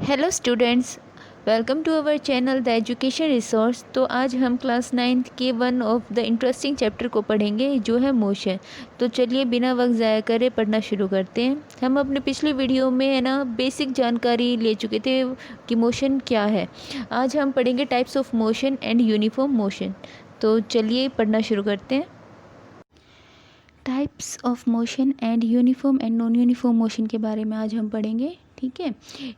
Hello students, welcome to our channel the education resource. तो आज हम क्लास 9th के one of the interesting chapter को पढ़ेंगे जो है मोशन। तो चलिए बिना वक्त ज़ाया करे पढ़ना शुरू करते हैं। हम अपने पिछले वीडियो में है ना बेसिक जानकारी ले चुके थे कि मोशन क्या है। आज हम पढ़ेंगे types of motion and uniform motion. तो चलिए पढ़ना शुरू करते हैं। Types of motion and uniform and non uniform motion के बारे में आज हम पढ़ेंगे। ठीक है,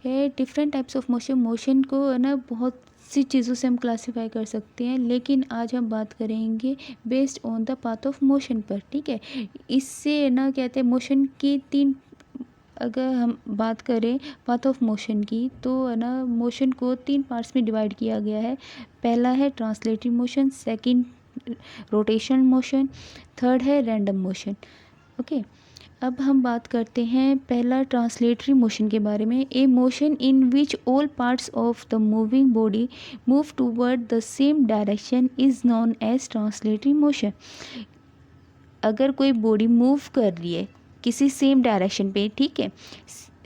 ये डिफरेंट टाइप्स ऑफ मोशन को है ना बहुत सी चीज़ों से हम क्लासीफाई कर सकते हैं, लेकिन आज हम बात करेंगे based on the path of motion पर। ठीक है, इससे है ना कहते हैं मोशन की तीन, अगर हम बात करें पाथ ऑफ मोशन की तो है ना मोशन को तीन पार्ट्स में डिवाइड किया गया है। पहला है translatory motion, second rotational motion, third है रैंडम मोशन। ओके, अब हम बात करते हैं पहला ट्रांसलेटरी मोशन के बारे में। A motion in which all parts of the moving body move toward the same direction is known as translatory motion. अगर कोई बॉडी मूव कर रही है किसी सेम डायरेक्शन पे, ठीक है,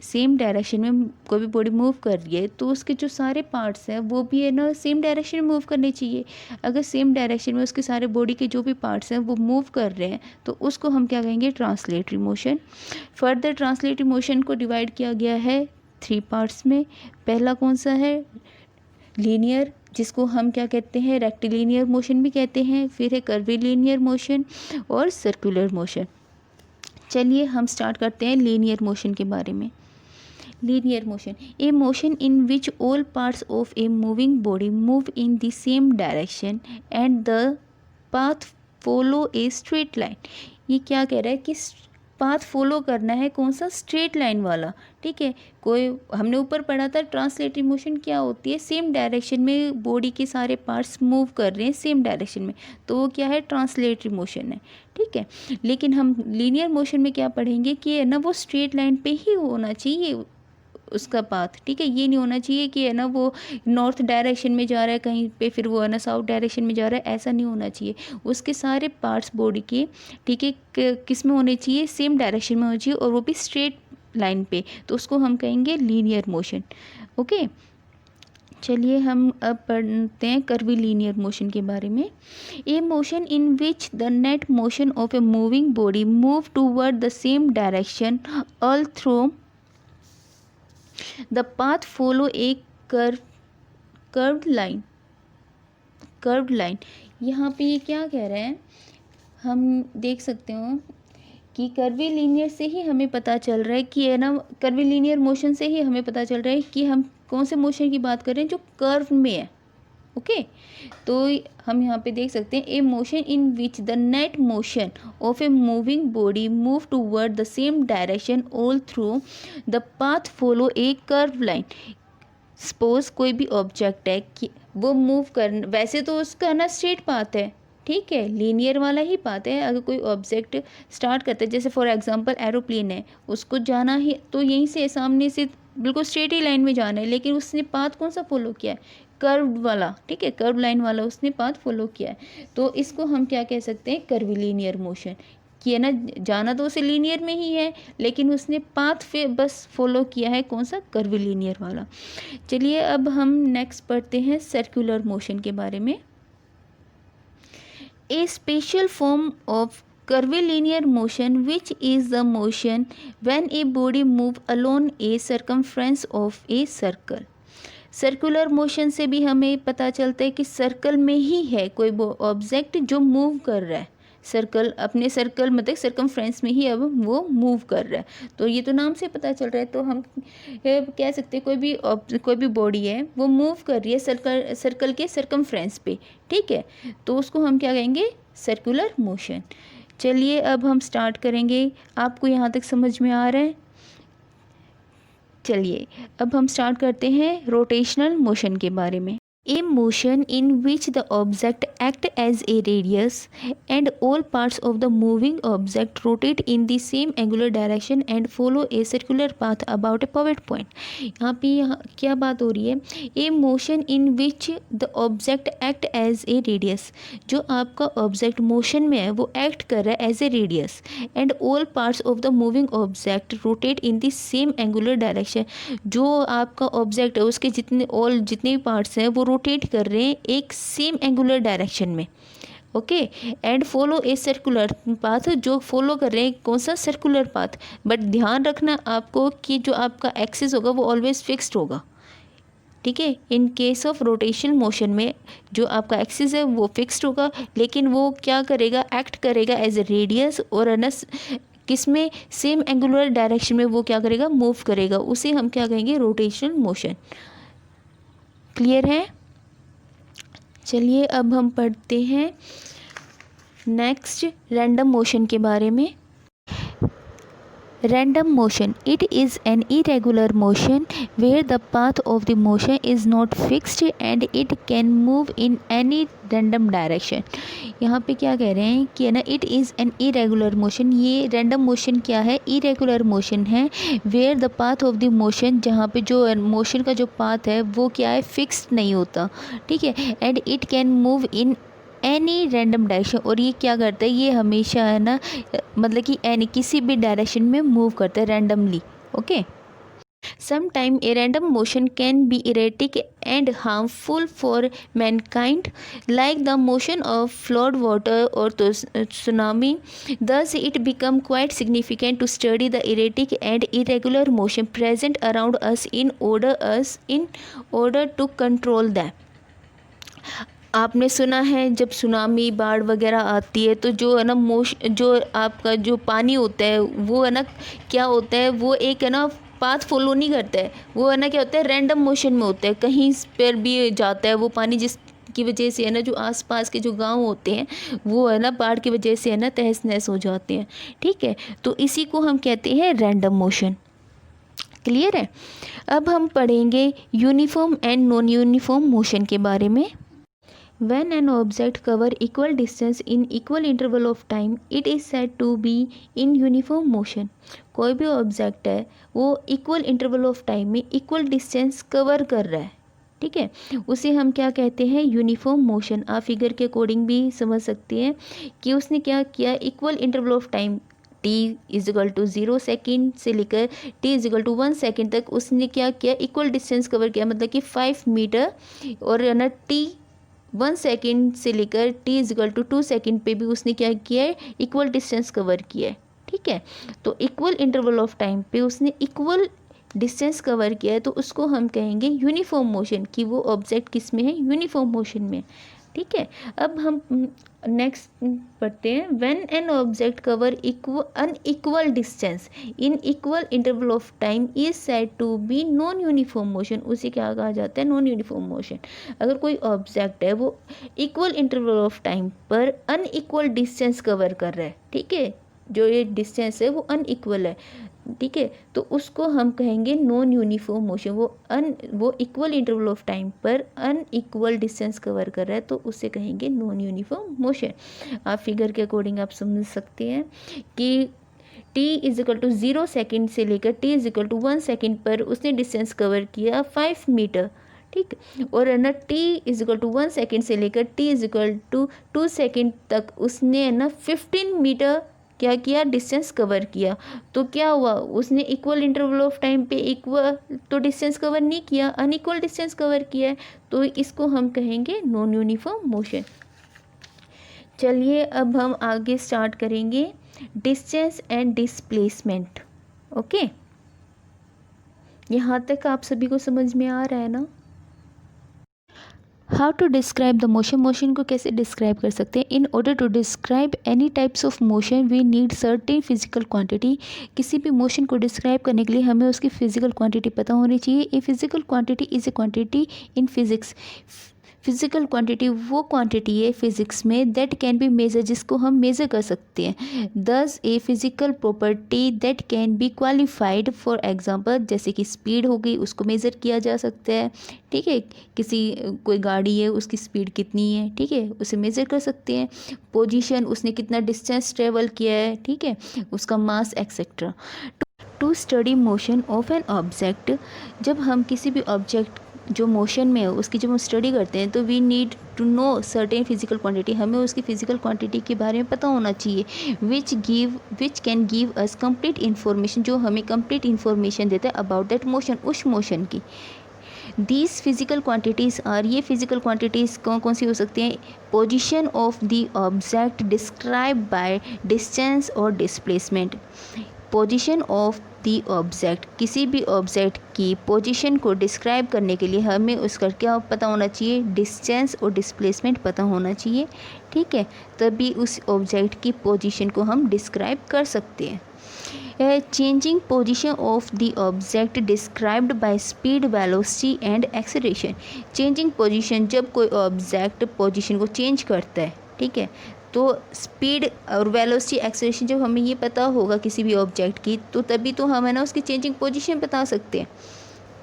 सेम डायरेक्शन में कोई भी बॉडी मूव कर रही है तो उसके जो सारे पार्ट्स हैं वो भी है ना सेम डायरेक्शन में मूव करने चाहिए। अगर सेम डायरेक्शन में उसके सारे बॉडी के जो भी पार्ट्स हैं वो मूव कर रहे हैं तो उसको हम क्या कहेंगे, translatory motion. Further translatory motion को डिवाइड किया गया है थ्री पार्ट्स में। पहला कौन सा है, लीनियर, जिसको हम क्या कहते हैं, रेक्टिलिनियर मोशन भी कहते हैं। फिर है कर्वीलिनियर मोशन और सर्कुलर मोशन। चलिए हम स्टार्ट करते हैं लीनियर मोशन के बारे में। Linear motion, a motion in which all parts of a moving body move in the same direction and the path follow a straight line। ये क्या कह रहा है कि पाथ फॉलो करना है कौन सा, स्ट्रेट लाइन वाला। ठीक है, कोई हमने ऊपर पढ़ा था ट्रांसलेटरी मोशन क्या होती है, सेम डायरेक्शन में बॉडी के सारे पार्ट्स मूव कर रहे हैं सेम डायरेक्शन में, तो वो क्या है, ट्रांसलेटरी मोशन है। ठीक है, लेकिन हम लीनियर मोशन में क्या पढ़ेंगे कि है ना वो स्ट्रेट लाइन पे ही होना चाहिए उसका पाथ। ठीक है, ये नहीं होना चाहिए कि है ना वो नॉर्थ डायरेक्शन में जा रहा है कहीं पे, फिर वो है ना साउथ डायरेक्शन में जा रहा है, ऐसा नहीं होना चाहिए। उसके सारे पार्ट्स बॉडी के, ठीक है, किस में होने चाहिए, सेम डायरेक्शन में होना चाहिए और वो भी स्ट्रेट लाइन पे, तो उसको हम कहेंगे लीनियर मोशन। ओके, चलिए हम अब पढ़ते हैं कर्वीलिनियर मोशन के बारे में। A motion in which the net motion of a moving body move toward the same direction all through the path follow a curved line. यहाँ पे ये क्या कह रहे हैं, हम देख सकते हो कि कर्वीलिनियर से ही हमें पता चल रहा है कि है ना, कर्वीलिनियर मोशन से ही हमें पता चल रहा है कि हम कौन से मोशन की बात कर रहे हैं जो कर्व में है। ओके, तो हम यहाँ पे देख सकते हैं a motion in which the net motion of a moving body move toward the same direction all through the path follow a curve line. Suppose कोई भी ऑब्जेक्ट है कि वो मूव कर, वैसे तो उसका ना स्ट्रेट पाथ है, ठीक है, लीनियर वाला ही पाथ है। अगर कोई ऑब्जेक्ट स्टार्ट करता है, जैसे फॉर एग्जांपल एरोप्लेन है, उसको जाना ही तो यहीं से सामने से बिल्कुल स्ट्रेट ही लाइन में जाना है, लेकिन उसने पाथ कौन सा फॉलो किया है, कर्व्ड वाला। ठीक है, कर्व लाइन वाला उसने पाथ फॉलो किया है, तो इसको हम क्या कह सकते हैं, कर्वीलिनियर मोशन। कि है ना जाना तो उसे लीनियर में ही है, लेकिन उसने पाथ पे बस फॉलो किया है कौन सा, कर्वीलिनियर वाला। चलिए अब हम नेक्स्ट पढ़ते हैं सर्कुलर मोशन के बारे में। A special form of curvilinear motion which is the motion when a body move along a circumference of a circle। Circular motion से भी हमें पता चलता है कि सर्कल में ही है कोई ऑब्जेक्ट जो मूव कर रहा है, सर्कल अपने सर्कल मतलब सर्कमफ्रेंस में ही अब वो मूव कर रहा है, तो ये तो नाम से पता चल रहा है। तो हम कह सकते हैं कोई भी बॉडी है वो मूव कर रही है सर्कल के सर्कमफ्रेंस पे, ठीक है, तो उसको हम क्या कहेंगे, सर्कुलर मोशन। चलिए अब हम स्टार्ट करेंगे, आपको यहाँ तक समझ में आ रहा है। चलिए अब हम स्टार्ट करते हैं रोटेशनल मोशन के बारे में। A motion in which the object act as a radius and all parts of the moving object rotate in the same angular direction and follow a circular path about a pivot point. यहाँ क्या बात हो रही है? A motion in which the object act as a radius, जो आपका object motion में है वो एक्ट कर रहा है as a radius, and all parts of the moving object rotate in the same angular direction, जो आपका ऑब्जेक्ट है उसके जितने भी पार्ट्स हैं वो रोटेट कर रहे हैं एक सेम एंगुलर डायरेक्शन में. Okay, and follow a circular path, जो फॉलो कर रहे हैं कौन सा? Circular path. बट ध्यान रखना आपको कि जो आपका एक्सिस होगा वो ऑलवेज फिक्स्ड होगा. ठीक है, in case of rotation motion में जो आपका एक्सिस है वो फिक्स्ड होगा, लेकिन वो क्या करेगा? एक्ट करेगा एज ए रेडियस, और किस में? सेम एंगुलर डायरेक्शन में वो क्या करेगा? मूव करेगा. उसे हम क्या कहेंगे? Rotational motion. क्लियर है? चलिए अब हम पढ़ते हैं नेक्स्ट रैंडम मोशन के बारे में. Random motion. It is an irregular motion where the path of the motion is not fixed and it can move in any random direction. यहाँ पे क्या कह रहे हैं कि ना, it is an irregular motion. ये रैंडम मोशन क्या है? इरेगुलर मोशन है. Where the path of the motion, जहाँ पे जो मोशन का जो पाथ है वो क्या है? फिक्स्ड नहीं होता. ठीक है, and it can move in any random direction, और ये क्या करता है? ये हमेशा है ना, मतलब कि एनी किसी भी डायरेक्शन में मूव करता है randomly. Okay, Sometime a random motion can be erratic and harmful for mankind, like the motion of flood water or tsunami. Thus, it becomes quite significant to study the erratic and irregular motion present around us in order to control them. आपने सुना है जब tsunami बाढ़ वगैरह आती है तो जो है ना जो आपका जो पानी होता है वो है ना क्या होता है? वो एक है ना पाथ फॉलो नहीं करता है. वो है ना क्या होता है? रैंडम मोशन में होता है, कहीं पर भी जाता है वो पानी, जिसकी वजह से है ना जो आसपास के जो गांव होते हैं वो है ना बाढ़ की वजह से है ना तहस नहस हो जाते हैं. ठीक है, तो इसी को हम कहते हैं रैंडम मोशन. क्लियर है? अब हम पढ़ेंगे uniform and non uniform motion के बारे में. When an object covers equal distance in equal interval of time, it is said to be in uniform motion. कोई भी ऑब्जेक्ट है वो इक्वल इंटरवल ऑफ टाइम में इक्वल डिस्टेंस कवर कर रहा है. ठीक है, उसे हम क्या कहते हैं? Uniform motion. आप फिगर के अकॉर्डिंग भी समझ सकते हैं कि उसने क्या किया? Equal interval of time t=0 second से लेकर t=1 सेकेंड तक उसने क्या किया? इक्वल डिस्टेंस कवर किया, मतलब कि 5 मीटर, और है ना t1 सेकेंड से लेकर t=2 सेकेंड पे भी उसने क्या किया है? इक्वल डिस्टेंस कवर किया है. ठीक है, तो इक्वल इंटरवल ऑफ टाइम पे उसने इक्वल डिस्टेंस कवर किया है, तो उसको हम कहेंगे यूनिफॉर्म मोशन, कि वो ऑब्जेक्ट किस में है? यूनिफॉर्म मोशन में. ठीक है, अब हम नेक्स्ट पढ़ते हैं. When an object cover unequal distance in equal interval of time is said to be non uniform motion. उसे क्या कहा जाता है? Non uniform motion. अगर कोई ऑब्जेक्ट है वो इक्वल इंटरवल ऑफ टाइम पर अनइक्वल डिस्टेंस कवर कर रहा है. ठीक है, जो ये डिस्टेंस है वो अनइक्वल है. ठीक है, तो उसको हम कहेंगे नॉन यूनिफॉर्म मोशन. वो इक्वल इंटरवल ऑफ टाइम पर अनइक्वल डिस्टेंस कवर कर रहा है, तो उसे कहेंगे नॉन यूनिफॉर्म मोशन. आप फिगर के अकॉर्डिंग आप समझ सकते हैं कि t=0 सेकेंड से लेकर t=1 सेकेंड पर उसने डिस्टेंस कवर किया 5 मीटर. ठीक, और है ना t=1 सेकेंड से लेकर t=2 सेकेंड तक उसने है ना 15 मीटर क्या किया? डिस्टेंस कवर किया. तो क्या हुआ? उसने इक्वल इंटरवल ऑफ टाइम पे इक्वल तो डिस्टेंस कवर नहीं किया, अनइक्वल डिस्टेंस कवर किया है, तो इसको हम कहेंगे नॉन यूनिफॉर्म मोशन. चलिए अब हम आगे स्टार्ट करेंगे डिस्टेंस एंड डिस्प्लेसमेंट. ओके, यहाँ तक आप सभी को समझ में आ रहा है ना? How to describe the motion. Motion को कैसे डिस्क्राइब कर सकते हैं? In order to describe any types of motion we need certain physical quantity. किसी भी मोशन को डिस्क्राइब करने के लिए हमें उसकी फिजिकल क्वांटिटी पता होनी चाहिए. A physical quantity is a quantity in physics. Physical quantity वो क्वांटिटी है फिजिक्स में दैट कैन बी मेजर, जिसको हम मेज़र कर सकते हैं। दस a physical property that can be qualified, for example जैसे कि स्पीड हो गई, उसको मेज़र किया जा सकता है। ठीक है, कोई गाड़ी है उसकी स्पीड कितनी है, ठीक है, उसे मेज़र कर सकते हैं। पोजीशन, उसने कितना डिस्टेंस ट्रेवल किया है, ठीक है, उसका mass etcetera. To study motion of an object, जब हम किसी भी ऑब्जेक्ट जो मोशन में है उसकी जब हम स्टडी करते हैं तो we need to know certain physical quantity, हमें उसकी फिजिकल क्वांटिटी के बारे में पता होना चाहिए। Which can give us complete information, जो हमें कंप्लीट इन्फॉर्मेशन देता है अबाउट दैट मोशन, उस मोशन की। दीज फिजिकल क्वांटिटीज़ आर, ये फिजिकल क्वांटिटीज़ कौन कौन सी हो सकती हैं? Position of the object describe by distance और displacement. Position of the object, किसी भी ऑब्जेक्ट की पोजीशन को डिस्क्राइब करने के लिए हमें उसका क्या पता होना चाहिए? डिस्टेंस और डिस्प्लेसमेंट पता होना चाहिए। ठीक है, तभी उस ऑब्जेक्ट की पोजीशन को हम डिस्क्राइब कर सकते हैं। Changing position of the object described by speed, velocity and acceleration. Changing position, जब कोई ऑब्जेक्ट पोजीशन को चेंज करता है, ठीक है, तो स्पीड और वेलोसिटी एक्सेलरेशन जब हमें ये पता होगा किसी भी ऑब्जेक्ट की, तो तभी तो हम है ना उसकी चेंजिंग पोजीशन बता सकते हैं।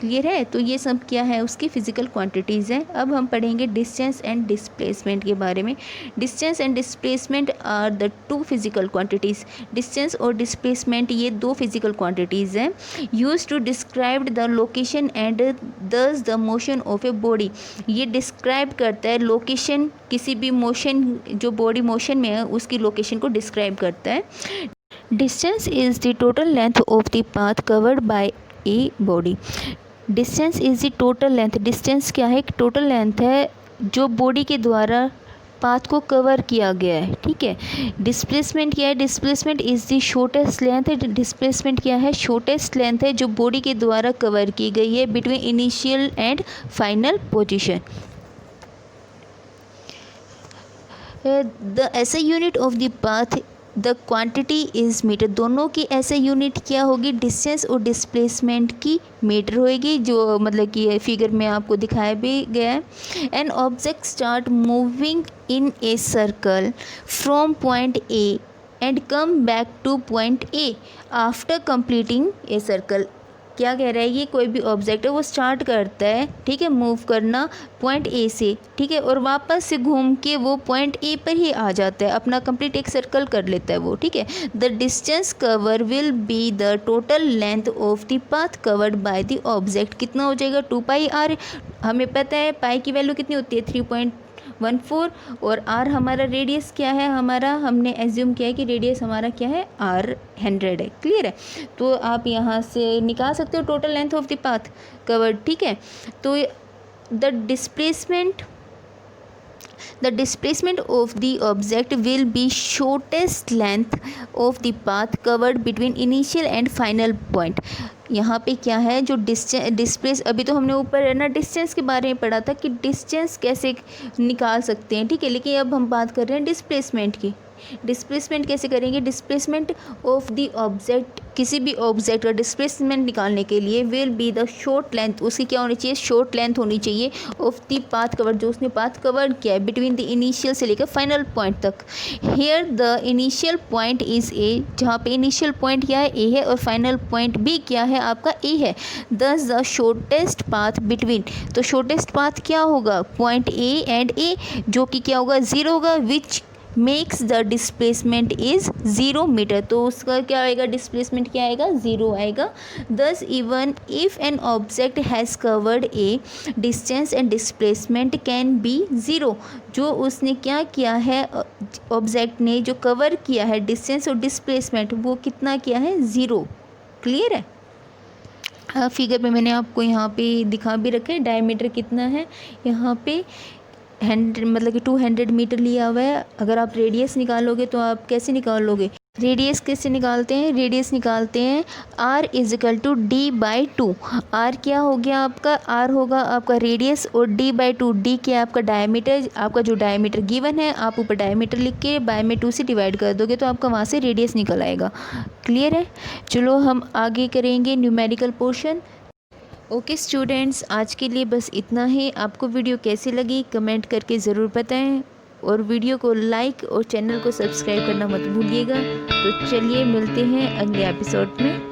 क्लियर है? तो ये सब क्या है? उसकी फिजिकल क्वांटिटीज़ हैं। अब हम पढ़ेंगे डिस्टेंस एंड डिस्प्लेसमेंट के बारे में। Distance and displacement are the two physical quantities. Distance और डिस्प्लेसमेंट ये दो फिजिकल क्वांटिटीज़ हैं use to describe the location and thus the motion of a body. ये डिस्क्राइब करता है लोकेशन, किसी भी मोशन, जो बॉडी मोशन में है उसकी लोकेशन को डिस्क्राइब करता है। Distance is the total length of the path covered by a body. Distance is the total length. Distance क्या है? टोटल लेंथ है जो बॉडी के द्वारा पाथ को कवर किया गया है। ठीक है। डिस्प्लेसमेंट क्या है? Displacement is the shortest length. Displacement क्या है? शॉर्टेस्ट लेंथ है जो बॉडी के द्वारा कवर की गई है between initial and final position. The SI unit of the path, the quantity is metre. दोनों की ऐसे यूनिट क्या होगी? डिस्टेंस और डिस्प्लेसमेंट की मीटर होएगी, जो मतलब कि फिगर में आपको दिखाया भी गया है। An object start moving in a circle from point A and come back two point A after completing a circle. क्या कह रहा है? ये कोई भी ऑब्जेक्ट है वो स्टार्ट करता है, ठीक है, मूव करना पॉइंट ए से, ठीक है, और वापस से घूम के वो पॉइंट ए पर ही आ जाता है, अपना कंप्लीट एक सर्कल कर लेता है वो। ठीक है। The distance cover will be the total length of the path covered by the object. कितना हो जाएगा? 2πr। हमें पता है पाई की वैल्यू कितनी होती है? 3.14। और आर हमारा रेडियस क्या है? हमारा हमने एज्यूम किया है कि रेडियस हमारा क्या है? r 100 है। क्लियर है? तो आप यहाँ से निकाल सकते हो total length of the path covered. ठीक है। तो the displacement of the object will be shortest length of the path covered between initial and final point. यहाँ पे क्या है? जो डिस्प्लेस, अभी तो हमने ऊपर है ना डिस्टेंस के बारे में पढ़ा था कि डिस्टेंस कैसे निकाल सकते हैं, ठीक है, लेकिन अब हम बात कर रहे हैं डिस्प्लेसमेंट की। डिस्प्लेसमेंट कैसे करेंगे? डिस्प्लेसमेंट ऑफ द ऑब्जेक्ट, किसी भी ऑब्जेक्ट का डिस्प्लेसमेंट निकालने के लिए will be the short length, उसकी क्या होनी चाहिए? शॉर्ट लेंथ होनी चाहिए ऑफ द पाथ कवर, जो उसने पाथ कवर किया है बिटवीन द इनिशियल से लेकर फाइनल पॉइंट तक। Here the initial point is A, जहाँ पे इनिशियल पॉइंट क्या है? ए है, और फाइनल पॉइंट भी क्या है? आपका ए है। दस द शॉर्टेस्ट पाथ बिटवीन, तो शॉर्टेस्ट पाथ क्या होगा? पॉइंट ए एंड ए, जो कि क्या होगा? 0 होगा, which makes the displacement is 0 metre. तो उसका क्या आएगा? डिस्प्लेसमेंट क्या आएगा? 0 आएगा। दस even if an object has covered A distance and displacement can be 0। जो उसने क्या किया है, ऑब्जेक्ट ने जो कवर किया है डिस्टेंस और डिस्प्लेसमेंट, वो कितना किया है? 0। क्लियर है? फिगर में मैंने आपको यहाँ पे दिखा भी रखा है डायमीटर कितना है। यहाँ पे 100 मतलब कि 200 मीटर लिया हुआ है। अगर आप रेडियस निकालोगे तो आप कैसे निकालोगे? रेडियस कैसे निकालते हैं? रेडियस निकालते हैं r = d/2। r क्या हो गया आपका? r होगा आपका रेडियस, और d/2, d क्या है आपका? डायमीटर। आपका जो डायमीटर गिवन है, आप ऊपर डायमीटर लिख के बाय में 2 से डिवाइड कर दोगे तो आपका वहाँ से रेडियस निकल आएगा। क्लियर है? चलो हम आगे करेंगे न्यूमेरिकल पोर्शन। ओके स्टूडेंट्स, आज के लिए बस इतना ही। आपको वीडियो कैसी लगी कमेंट करके ज़रूर बताएं और वीडियो को लाइक और चैनल को सब्सक्राइब करना मत भूलिएगा। तो चलिए मिलते हैं अगले एपिसोड में।